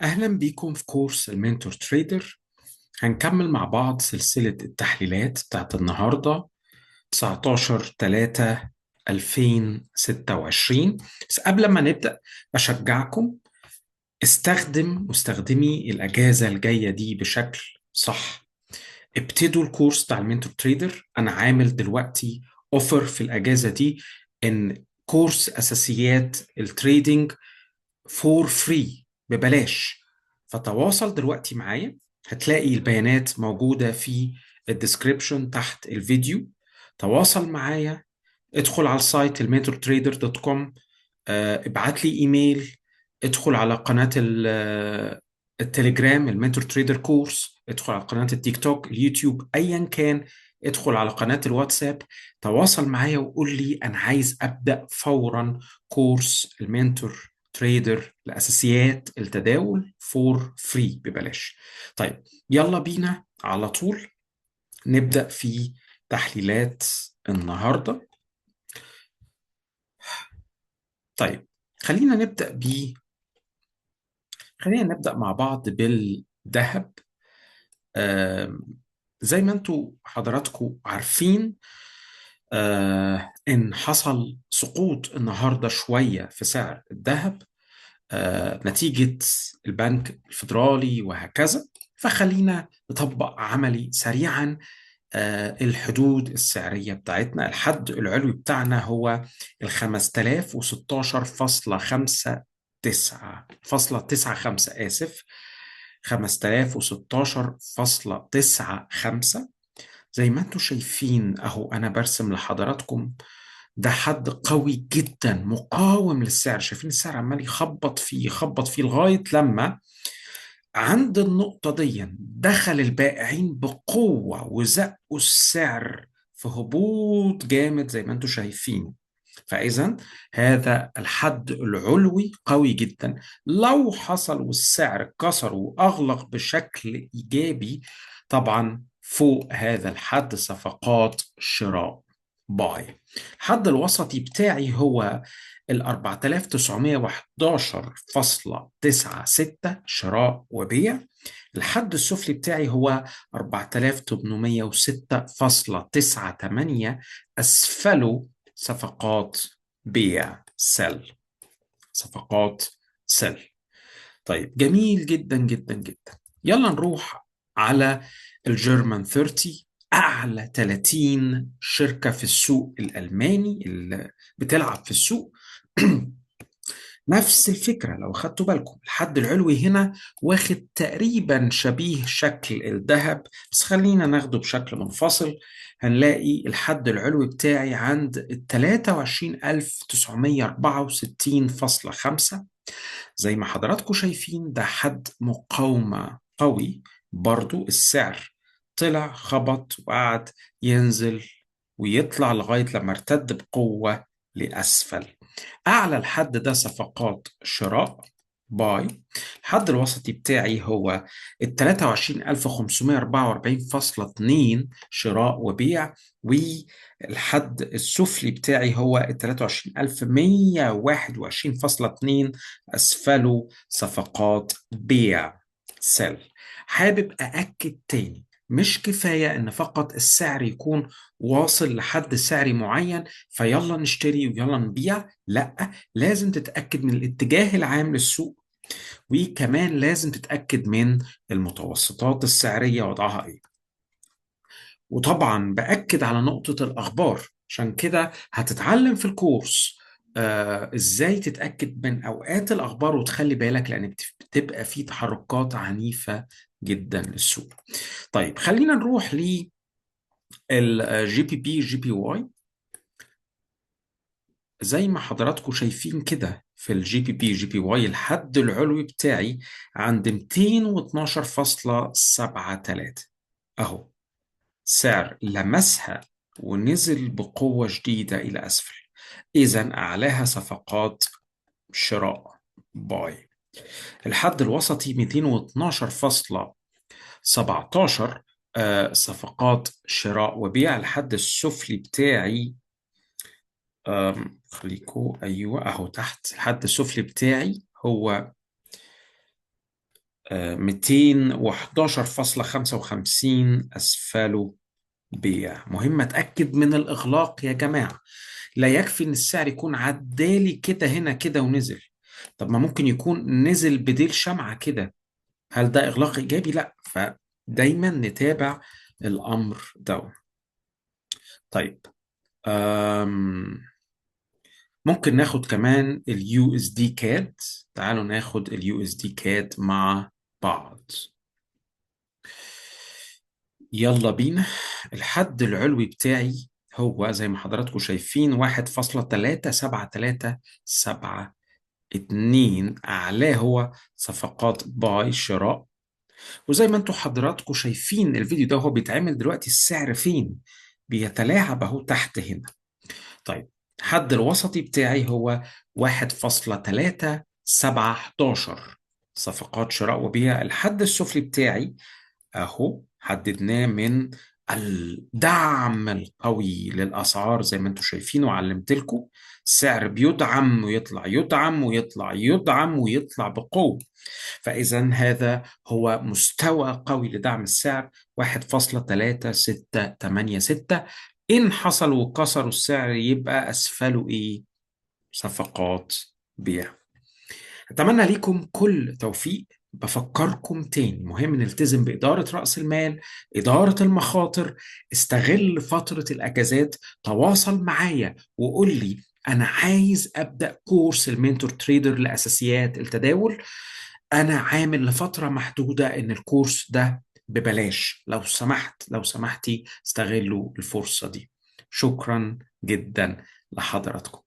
أهلا بيكم في كورس المنتور تريدر. هنكمل مع بعض سلسلة التحليلات بتاعت النهاردة 19/3 2026. بس قبل ما نبدأ بشجعكم واستخدمي الأجازة الجاية دي بشكل صح. ابتدوا الكورس بتاع المنتور تريدر. أنا عامل دلوقتي اوفر في الأجازة دي إن كورس أساسيات التريدينج فور فري ببلاش. فتواصل دلوقتي معايا، هتلاقي البيانات موجودة في الديسكريبشن تحت الفيديو. تواصل معايا، ادخل على السايت المنتور تريدر دوت كوم، ابعت لي ايميل، ادخل على قناة التليجرام المنتور تريدر كورس، ادخل على قناة التيك توك اليوتيوب ايا كان، ادخل على قناة الواتساب. تواصل معايا وقول لي انا عايز ابدأ فورا كورس المنتور تريدر لأساسيات التداول فور فري ببلاش. طيب، يلا بينا على طول نبدأ في تحليلات النهاردة. طيب، خلينا نبدأ خلينا نبدأ مع بعض بالذهب. آم، زي ما انتوا حضراتكم عارفين، ان حصل سقوط النهارده شوية في سعر الذهب نتيجة البنك الفيدرالي وهكذا. فخلينا نطبق عملي سريعا. الحدود السعرية بتاعتنا، الحد العلوي بتاعنا هو ال 5016.95 آسف، 5016.95. زي ما انتم شايفين اهو، انا برسم لحضراتكم. ده حد قوي جدا مقاوم للسعر. شايفين السعر عمال يخبط فيه لغاية لما عند النقطة دي دخل البائعين بقوة وزقوا السعر في هبوط جامد زي ما انتم شايفين. فإذا هذا الحد العلوي قوي جدا. لو حصل والسعر كسر وأغلق بشكل إيجابي، طبعا فوق هذا الحد صفقات شراء باي. الحد الوسطي بتاعي هو ال 4911.96 شراء وبيع. الحد السفلي بتاعي هو 4806.98 أسفله صفقات بيع سل، صفقات سل. طيب، جميل جدا جدا جدا. يلا نروح على الجيرمان 30، أعلى 30 شركة في السوق الألماني اللي بتلعب في السوق. نفس الفكرة لو خدتوا بالكم، الحد العلوي هنا واخد تقريبا شبيه شكل الذهب، بس خلينا ناخده بشكل منفصل. هنلاقي الحد العلوي بتاعي عند ال 23964.5. زي ما حضراتكم شايفين ده حد مقاومة قوي. برضو السعر طلع خبط وقعد ينزل ويطلع لغاية لما ارتد بقوة لأسفل. أعلى الحد ده صفقات شراء باي. الحد الوسطي بتاعي هو ال 23544.2 شراء وبيع. والحد السفلي بتاعي هو ال 23121.2 أسفله صفقات بيع سل. حابب أأكد تاني، مش كفاية إن فقط السعر يكون واصل لحد سعري معين فيلا نشتري ويلا نبيع. لا، لازم تتأكد من الاتجاه العام للسوق، وكمان لازم تتأكد من المتوسطات السعرية وضعها ايه. وطبعا بأكد على نقطة الأخبار، عشان كده هتتعلم في الكورس ازاي تتأكد من أوقات الأخبار وتخلي بالك، لأن بتبقى في تحركات عنيفة جدا للسوق. طيب، خلينا نروح للجي بي بي جي بي واي. زي ما حضراتكم شايفين كده في الجي بي بي جي بي واي، الحد العلوي بتاعي عند 212.73 اهو. سعر لمسها ونزل بقوة شديدة إلى أسفل، إذا أعلاها صفقات شراء باي. الحد الوسطي 212.17 صفقات شراء وبيع. الحد السفلي بتاعي خليكو أيوة أهو تحت. الحد السفلي بتاعي هو 211.55 أسفله بيع. مهم أتأكد من الإغلاق يا جماعة. لا يكفي إن السعر يكون عدالي كده هنا كده ونزل. طب ما ممكن يكون نزل بديل شمعة كده. هل ده إغلاق إيجابي؟ لا. فدايما نتابع الأمر ده. طيب. أم ممكن ناخد كمان اليو اس دي كاد. تعالوا ناخد اليو اس دي كاد مع بعض. يلا بينا. الحد العلوي بتاعي هو زي ما حضراتكم شايفين 1.3772. أعلاه هو صفقات باي شراء. وزي ما انتم حضراتكم شايفين الفيديو ده هو بيتعمل دلوقتي، السعر فين؟ بيتلاعب اهو تحت هنا. طيب. حد الوسطي بتاعي هو 1.3711 صفقات شراء وبيع. الحد السفلي بتاعي اهو حددناه من الدعم القوي للاسعار زي ما انتم شايفين، وعلمت لكم السعر بيدعم ويطلع، يدعم ويطلع، يدعم ويطلع بقوه. فاذا هذا هو مستوى قوي لدعم السعر 1.3686. ان حصل وكسروا السعر يبقى اسفله ايه؟ صفقات بيع. أتمنى ليكم كل توفيق. بفكركم تاني مهم نلتزم بإدارة رأس المال، إدارة المخاطر. استغل فترة الأجازات، تواصل معايا وقول لي أنا عايز أبدأ كورس المنتور تريدر لأساسيات التداول. أنا عامل لفترة محدودة إن الكورس ده ببلاش. لو سمحت لو سمحتي استغلوا الفرصة دي. شكرا جدا لحضراتكم.